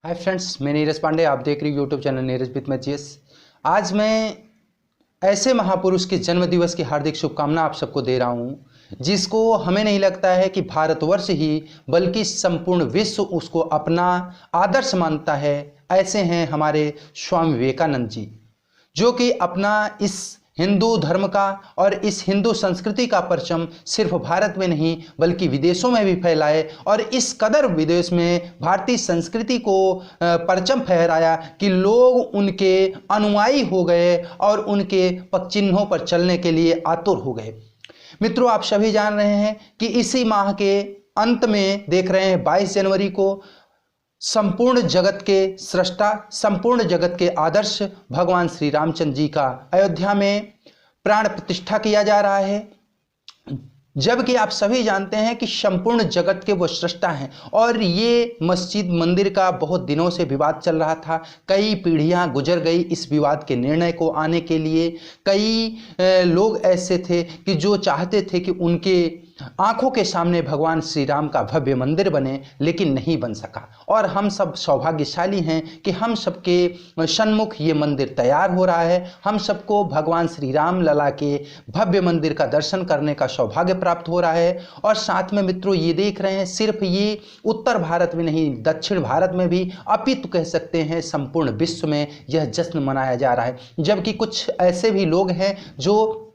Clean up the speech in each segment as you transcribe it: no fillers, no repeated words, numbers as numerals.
Hi friends, मैं नीरज पांडे। आप देख रहे हो यूट्यूब चैनल नीरज विथ मैचियस। आज मैं ऐसे महापुरुष के जन्म दिवस की हार्दिक शुभकामना आप सबको दे रहा हूं जिसको हमें नहीं लगता है कि भारतवर्ष ही बल्कि संपूर्ण विश्व उसको अपना आदर्श मानता है। ऐसे हैं हमारे स्वामी विवेकानंद जी, जो कि अपना इस हिंदू धर्म का और इस हिंदू संस्कृति का परचम सिर्फ भारत में नहीं बल्कि विदेशों में भी फैलाए और इस कदर विदेश में भारतीय संस्कृति को परचम फहराया कि लोग उनके अनुयायी हो गए और उनके पगचिन्हों पर चलने के लिए आतुर हो गए। मित्रों, आप सभी जान रहे हैं कि इसी माह के अंत में देख रहे हैं 22 जनवरी को संपूर्ण जगत के सृष्टा, संपूर्ण जगत के आदर्श भगवान श्री रामचंद्र जी का अयोध्या में प्राण प्रतिष्ठा किया जा रहा है। जबकि आप सभी जानते हैं कि संपूर्ण जगत के वो सृष्टा हैं और ये मस्जिद मंदिर का बहुत दिनों से विवाद चल रहा था। कई पीढ़ियां गुजर गई इस विवाद के निर्णय को आने के लिए। कई लोग ऐसे थे कि जो चाहते थे कि उनके आंखों के सामने भगवान श्री राम का भव्य मंदिर बने, लेकिन नहीं बन सका। और हम सब सौभाग्यशाली हैं कि हम सबके सन्मुख ये मंदिर तैयार हो रहा है। हम सबको भगवान श्री राम लला के भव्य मंदिर का दर्शन करने का सौभाग्य प्राप्त हो रहा है। और साथ में मित्रों, ये देख रहे हैं सिर्फ ये उत्तर भारत में नहीं, दक्षिण भारत में भी, अपितु कह सकते हैं संपूर्ण विश्व में यह जश्न मनाया जा रहा है। जबकि कुछ ऐसे भी लोग हैं जो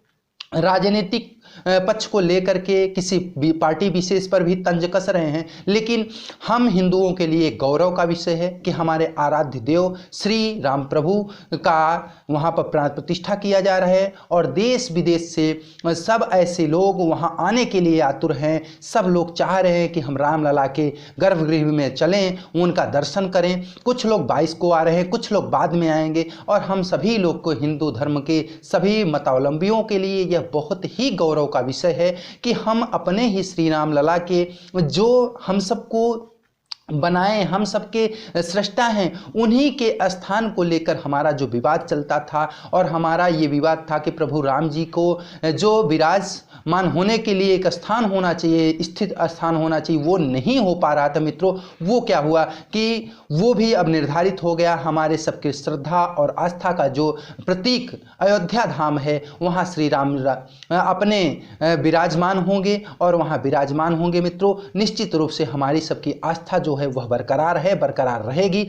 राजनीतिक पक्ष को लेकर के किसी पार्टी विशेष पर भी तंज कस रहे हैं, लेकिन हम हिंदुओं के लिए गौरव का विषय है कि हमारे आराध्य देव श्री राम प्रभु का वहाँ पर प्राण प्रतिष्ठा किया जा रहा है और देश विदेश से सब ऐसे लोग वहाँ आने के लिए आतुर हैं। सब लोग चाह रहे हैं कि हम रामलला के गर्भगृह में चलें, उनका दर्शन करें। कुछ लोग 22 को आ रहे हैं, कुछ लोग बाद में आएंगे और हम सभी लोग को, हिंदू धर्म के सभी मतावलंबियों के लिए यह बहुत ही गौरव का विषय है कि हम अपने ही श्री राम लला के, जो हम सबको बनाए, हम सबके सृष्टा हैं, उन्हीं के स्थान को लेकर हमारा जो विवाद चलता था और हमारा ये विवाद था कि प्रभु राम जी को जो विराजमान होने के लिए एक स्थान होना चाहिए, स्थित स्थान होना चाहिए, वो नहीं हो पा रहा था। मित्रों, वो क्या हुआ कि वो भी अब निर्धारित हो गया। हमारे सबके श्रद्धा और आस्था का जो प्रतीक अयोध्या धाम है, वहाँ श्री राम अपने विराजमान होंगे और वहाँ विराजमान होंगे। मित्रों, निश्चित रूप से हमारी सबकी आस्था जो है वह बरकरार है, बरकरार रहेगी।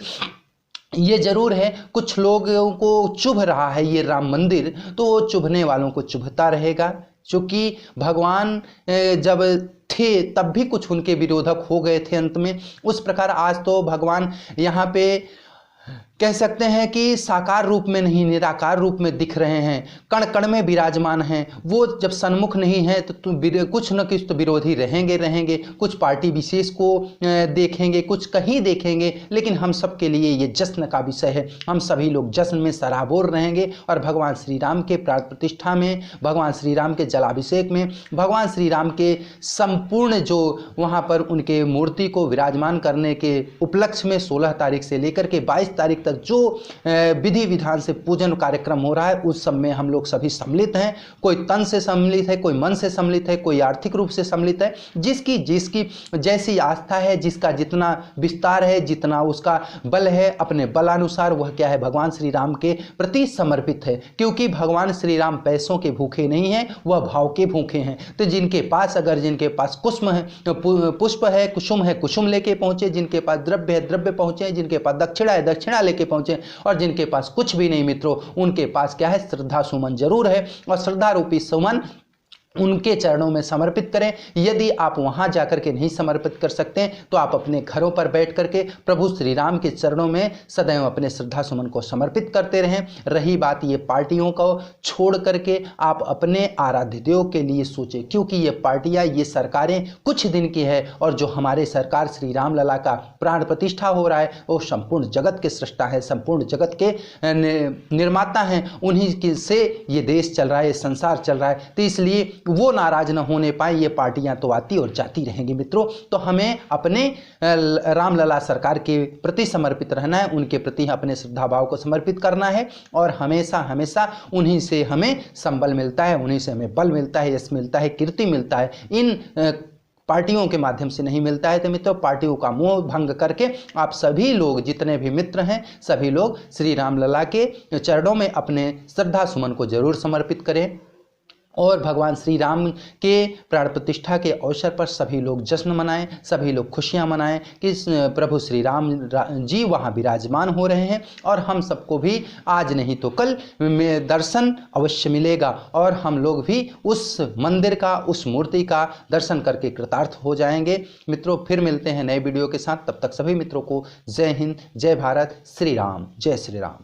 ये जरूर है कुछ लोगों को चुभ रहा है ये राम मंदिर, तो चुभने वालों को चुभता रहेगा। क्योंकि भगवान जब थे तब भी कुछ उनके विरोधक हो गए थे अंत में। उस प्रकार आज तो भगवान यहाँ पे कह सकते हैं कि साकार रूप में नहीं, निराकार रूप में दिख रहे हैं, कण कण में विराजमान हैं। वो जब सन्मुख नहीं है तो कुछ न कुछ तो विरोधी रहेंगे। कुछ पार्टी विशेष को देखेंगे, कुछ कहीं देखेंगे, लेकिन हम सब के लिए ये जश्न का विषय है। हम सभी लोग जश्न में सराबोर रहेंगे और भगवान श्री राम के प्राण प्रतिष्ठा में, भगवान श्री राम के जलाभिषेक में, भगवान श्री राम के संपूर्ण जो वहाँ पर उनके मूर्ति को विराजमान करने के उपलक्ष्य में 16 तारीख से लेकर के 22 तारीख तक जो विधि विधान से पूजन कार्यक्रम हो रहा है, उस सब में हम लोग सभी सम्मिलित हैं। कोई तन से सम्मिलित है, कोई मन से सम्मिलित है, कोई आर्थिक रूप से सम्मिलित है। जिसकी जैसी आस्था है, जिसका जितना विस्तार है, जितना उसका बल है, अपने बलानुसार वह क्या है, भगवान श्री राम के प्रति समर्पित है। क्योंकि भगवान श्री राम पैसों के भूखे नहीं हैं, वह भाव के भूखे हैं। तो जिनके पास कुसुम है, पुष्प है, कुसुम है, कुसुम लेके पहुंचे। जिनके पास द्रव्य है, द्रव्य पहुंचे। जिनके पास दक्षिणा है, दक्षिणा लेके पहुंचे। और जिनके पास कुछ भी नहीं मित्रों, उनके पास क्या है, श्रद्धा सुमन जरूर है। और श्रद्धा रूपी सुमन उनके चरणों में समर्पित करें। यदि आप वहां जाकर के नहीं समर्पित कर सकते तो आप अपने घरों पर बैठ करके प्रभु श्री राम के चरणों में सदैव अपने श्रद्धा सुमन को समर्पित करते रहें। रही बात ये पार्टियों को छोड़ करके आप अपने आराध्य देव के लिए सोचें, क्योंकि ये पार्टियां, ये सरकारें कुछ दिन की है और जो हमारे सरकार श्री राम लला का प्राण प्रतिष्ठा हो रहा है वो संपूर्ण जगत के सृष्टा है, संपूर्ण जगत के निर्माता हैं। उन्हीं से ये देश चल रहा है, ये संसार चल रहा है। तो इसलिए वो नाराज न होने पाए। ये पार्टियां तो आती और जाती रहेंगी मित्रों। तो हमें अपने रामलला सरकार के प्रति समर्पित रहना है, उनके प्रति अपने श्रद्धा भाव को समर्पित करना है और हमेशा हमेशा उन्हीं से हमें संबल मिलता है, उन्हीं से हमें बल मिलता है, यश मिलता है, कीर्ति मिलता है। इन पार्टियों के माध्यम से नहीं मिलता है। तो मित्रों, पार्टियों का मोह भंग करके आप सभी लोग, जितने भी मित्र हैं, सभी लोग श्री राम लला के चरणों में अपने श्रद्धा सुमन को जरूर समर्पित करें और भगवान श्री राम के प्राण प्रतिष्ठा के अवसर पर सभी लोग जश्न मनाएं, सभी लोग खुशियां मनाएं कि प्रभु श्री राम जी वहां विराजमान हो रहे हैं और हम सबको भी आज नहीं तो कल में दर्शन अवश्य मिलेगा और हम लोग भी उस मंदिर का, उस मूर्ति का दर्शन करके कृतार्थ हो जाएंगे। मित्रों, फिर मिलते हैं नए वीडियो के साथ। तब तक सभी मित्रों को जय हिंद, जय भारत, श्री राम, जय श्री राम।